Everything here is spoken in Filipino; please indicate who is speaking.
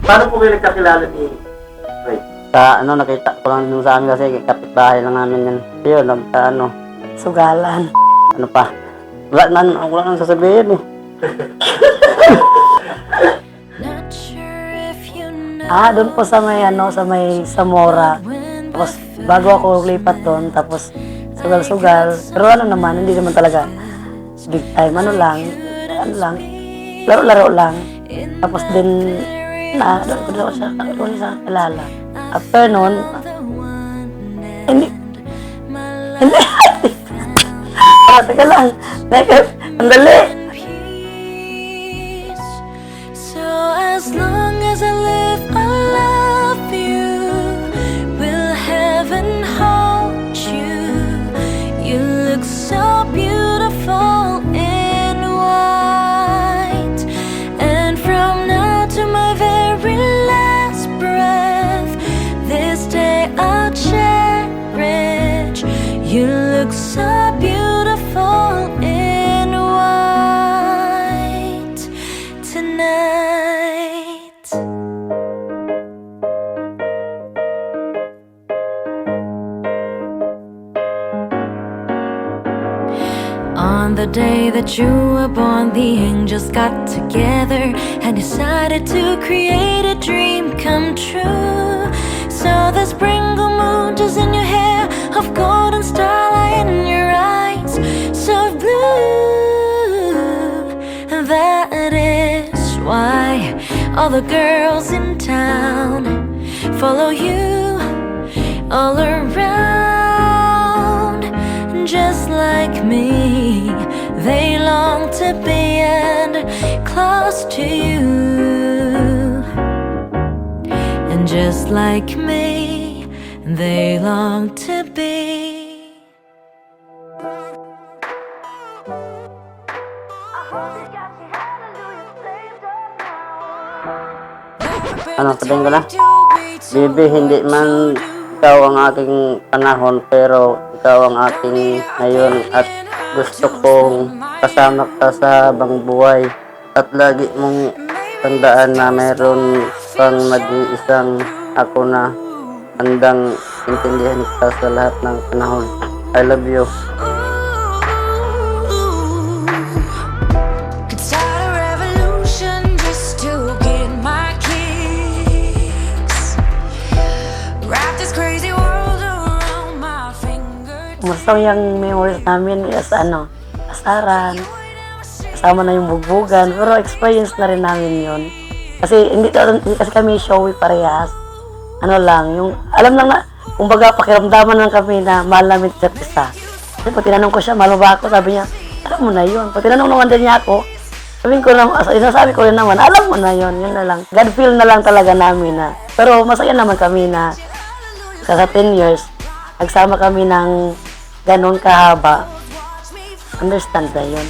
Speaker 1: Paano po kayo nagkakilala ni Ray?
Speaker 2: Sa nakita ko lang dun sa amin kasi kapitbahay lang namin yan. Yun,
Speaker 3: Sugalan.
Speaker 2: ano pa. Wala nang sasabihin eh.
Speaker 3: Doon po sa may sa may Zamora. Tapos bago ako lipat doon, tapos sugal-sugal. Pero naman, hindi naman talaga big time. Ano lang, laro-laro lang. Tapos din, doon siya kilala. After noon, hindi. Teka lang. Andali.
Speaker 4: So as long as I live, I love you. Will heaven hold you? You look so beautiful in white. And from now to my very last breath, this day I'll cherish. You look so beautiful in white tonight. On the day that you were born, the angels got together and decided to create a dream come true. So the sprinkle moon is in your hair, of golden starlight in your eyes, so blue. And that is why all the girls in town follow you all around. Just like me, they long to be and close to you. And just like me, they long to be.
Speaker 2: Sabihin ko na, Bibi, hindi man ikaw ang aking panahon, pero ikaw ang aking ngayon at gusto kong kasama ka sa habang buhay at lagi mong tandaan na meron kang nag-iisang ako na handang intindihan ka sa lahat ng panahon. I love you.
Speaker 3: Gusto yung memories namin is asaran, kasama na yung bugbugan, pero experience na rin namin yun. Kasi hindi kasi kami showy parehas. Ano lang, yung alam lang na, kumbaga pakiramdaman lang kami na mahal namin isa't isa. Kasi pag tinanong ko siya, mahal mo ba ako? Sabi niya, alam mo na yun. Pag tinanong naman din niya ako, sinasabi ko rin naman, alam mo na yun, yun na lang. God feel na lang talaga namin na. Pero masaya naman kami na sa 10 years, nagsama kami ng ganon kahaba. Understand na yun.